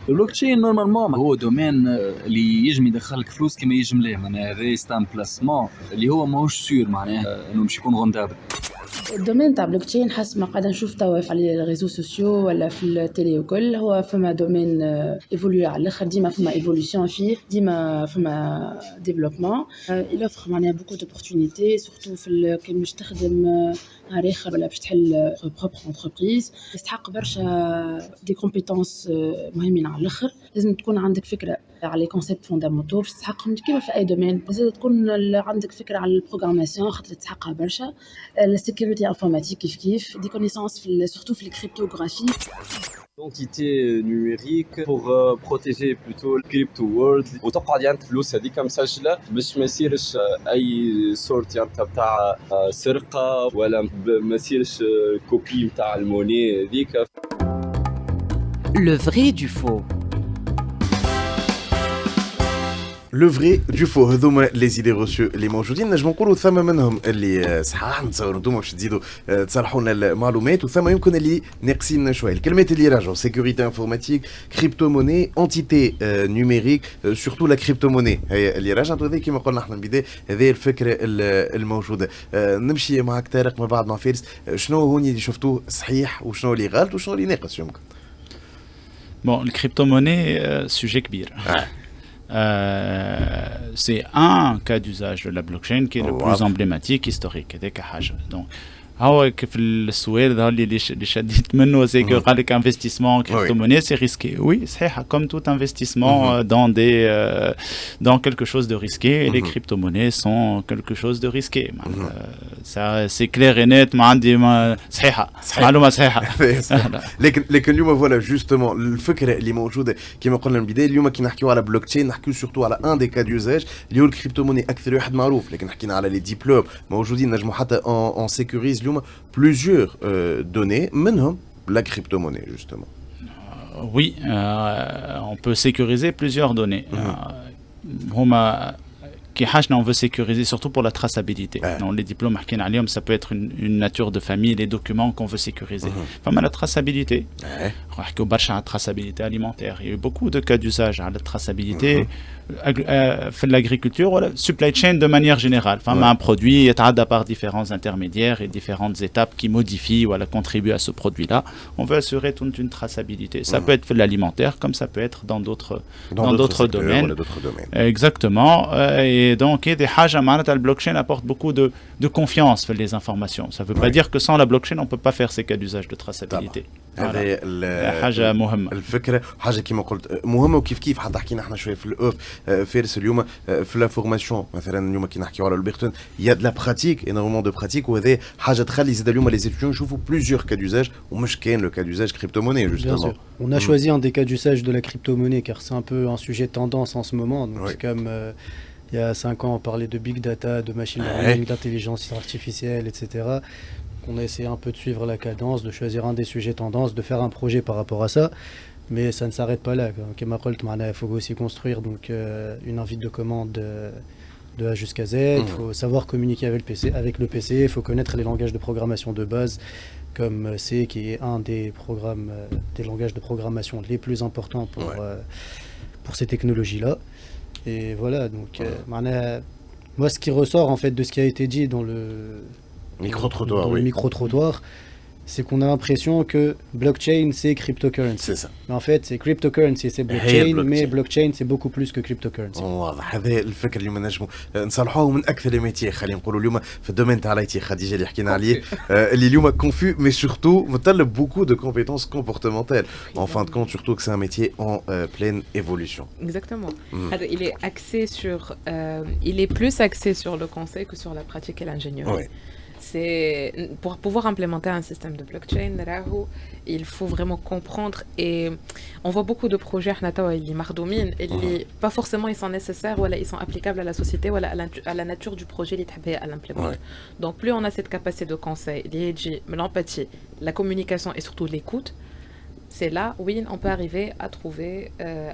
البلوك تشين نورمالمون هو دومين اللي يجم يدخلك فلوس كما يجم ليه، معناها ريستان بلاسمون اللي هو ماهوش سور معناها انه باش يكون غوندابل. الدومين تاع بلوكتشين حسب ما قاعده نشوف توا في الريزو سوسيو ولا في التيلي وكل، هو فما دومين ايفولوي على الاخر، ديما فما ايفولوسيون فيه، ديما فما ديفلوبمون. il offre معناها beaucoup d'opportunités surtout في كي باش تخدم نهار اخر ولا باش تحل بروبر انتربريز. يستحق برشا دي كومبيتونس مهمين على الاخر. لازم تكون عندك فكره على لي كونسيبت فوندامونتو باش تسحقهم كيما في اي دومين. لازم تكون عندك فكره على البروغراماسيون خاطر تسحقها برشا. La sécurité informatique كيف des connaissances surtout في الكريبتوغرافي. Identité numérique pour protéger plutôt le crypto world وتقعد يعني فلوس هذيك مسجله باش ما يصيرش اي سورت يعني تاع سرقه ولا ما يصيرش كوبي نتاع الموني هذيك. Le vrai du faux. لو فري دو فو هذوما لي زيدي روسيو اللي موجودين. نجم نقولوا ثم منهم اللي صحاح نتصور انتم باش تزيدوا تصلحوا لنا المعلومات، وثم يمكن اللي ناقصين شويه. الكلمات اللي يراجعوا سيكوريتي انفورماتيك، كريبتو موني، انتيتي نيميريك، سورتو لا كريبتو موني هي اللي راجعت. وهذا كما قلنا احنا من البدايه هذه الفكره الموجوده. نمشي معك طارق من بعد مع فارس. شنو هوني اللي شفتوه صحيح وشنو اللي غلط وشنو اللي ناقص يمكن؟ بون الكريبتو موني سوجي كبير. C'est un cas d'usage de la blockchain qui est le plus emblématique, historique. Donc, في السؤال اللي شديت منه c'est que قال لك investissement crypto-monnaie c'est risqué. Oui, صحيح, comme tout investissement dans quelque chose de risqué, et les crypto-monnaies sont quelque chose de risqué. Ça c'est clair et net. ما عندي صحيحة معلومة صحيحة. لكن اليوم فوالا جوستومون الفكرة اللي موجودة كما قلنا من البداية. اليوم كي نحكيو على بلوكتشين نحكيو سورتو على ان دي كا ديوزاج اللي هو الكريبتو-موني أكثر واحد معروف. لكن حكينا على لي ديبلوم موجودين نجمو حتى en sécurise plusieurs données, منهم la crypto-monnaie justement. Oui, on peut sécuriser plusieurs données. On veut sécuriser surtout pour la traçabilité. Donc, les diplômes, ça peut être une nature de famille, les documents qu'on veut sécuriser. Enfin, la traçabilité. La traçabilité alimentaire. Il y a eu beaucoup de cas d'usage à la traçabilité. L'agriculture, la supply chain de manière générale. Enfin, un produit est à par différents intermédiaires et différentes étapes qui modifient ou contribuent à ce produit-là. On veut assurer toute une traçabilité. Ça peut être l'alimentaire, comme ça peut être dans d'autres domaines. Exactement. Et donc, le blockchain apporte beaucoup de confiance dans les informations. Ça ne veut pas dire que sans la blockchain, on ne peut pas faire ces cas d'usage de traçabilité. حاجه مهمه الفكره حاجه كما قلت مهمه. وكيف حتى حكينا احنا شويه في الاوف فارس اليوم في لا فورماسيون مثلا. اليوم كي نحكيو على البيرتون يا دو لا براتيك انورمون دو براتيك. وهذا حاجه تخلي زاد اليوم لي زيتيون يشوفوا بليزيور كا دوزاج ومش كاين لو كا دوزاج كريبتو موني justement. On a choisi un des cas d'usage de la crypto-monnaie car c'est un peu un sujet tendance en ce moment. Donc c'est comme il y a 5 ans on parlait de big data, de machine learning, d'intelligence artificielle, etc. On a essayé un peu de suivre la cadence, de choisir un des sujets tendances, de faire un projet par rapport à ça, mais ça ne s'arrête pas là. Il faut aussi construire donc une invite de commande de A jusqu'à Z. Il faut savoir communiquer avec le PC. Il faut connaître les langages de programmation de base comme C, qui est un des programmes, des langages de programmation les plus importants pour ces technologies-là. Et voilà. Donc, moi, ce qui ressort en fait de ce qui a été dit dans le micro-trottoir, c'est qu'on a l'impression que blockchain c'est cryptocurrency. C'est ça. Mais en fait, c'est cryptocurrency, c'est blockchain, mais blockchain c'est beaucoup plus que cryptocurrency. واضح. هذا الفكر اللي نجموا نصلحوه من اكثر الميتي. خلينا نقولوا اليوم في الدومين تاع الاي تي خديجه اللي حكينا عليه اللي اليوم كونفو مي سورتو مطلب beaucoup de compétences comportementales. En fin de compte, surtout que c'est un métier en pleine évolution. Exactement. Alors, il est plus axé sur le conseil que sur la pratique et l'ingénierie. C'est pour pouvoir implémenter un système de blockchain, il faut vraiment comprendre. Et on voit beaucoup de projets pas forcément ils sont nécessaires ou ils sont applicables à la société ou à la nature du projet à l'implémenter. Donc plus on a cette capacité de conseil, l'empathie, la communication et surtout l'écoute, c'est là où on peut arriver à trouver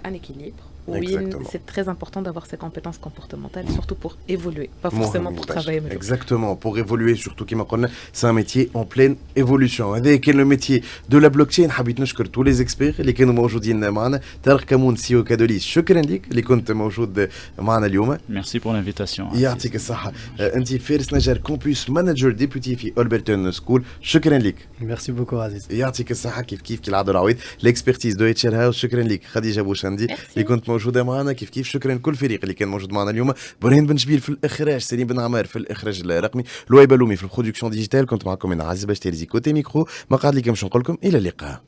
un équilibre Oui, c'est très important d'avoir ces compétences comportementales, surtout pour évoluer, pas forcément pour travailler. Exactement, pour évoluer, surtout comme on dit, c'est un métier en pleine évolution. C'est le métier de la blockchain. حبيت نشكر tous les experts اللي كانوا موجودين معنا. طارق كمون سي او كادوليس، شكرا لك اللي كنت موجود معنا اليوم. Merci pour l'invitation. يعطيك الصحة. أنت فارس نجار كومبوس مانجر ديبوتي في ألبرتون سكول، شكرا لك. Merci beaucoup عزيز. يعطيك الصحة كيف كالعادة العويد. الاكسبرتيز دو اتش ار هاوس، شكرا لك. خديجة بوشندي اللي كنت موجودة معنا كيف شكرا لكل فريق اللي كان موجود معنا اليوم. برهين بن جبيل في الإخراج، سليم بن عمار في الإخراج الرقمي، لؤي بلومي في البرودكسيون ديجيتال. كنت معكم من عزيز باش تيرزي كوتي ميكرو. ما قعد لي كمش نقول لكم إلى اللقاء.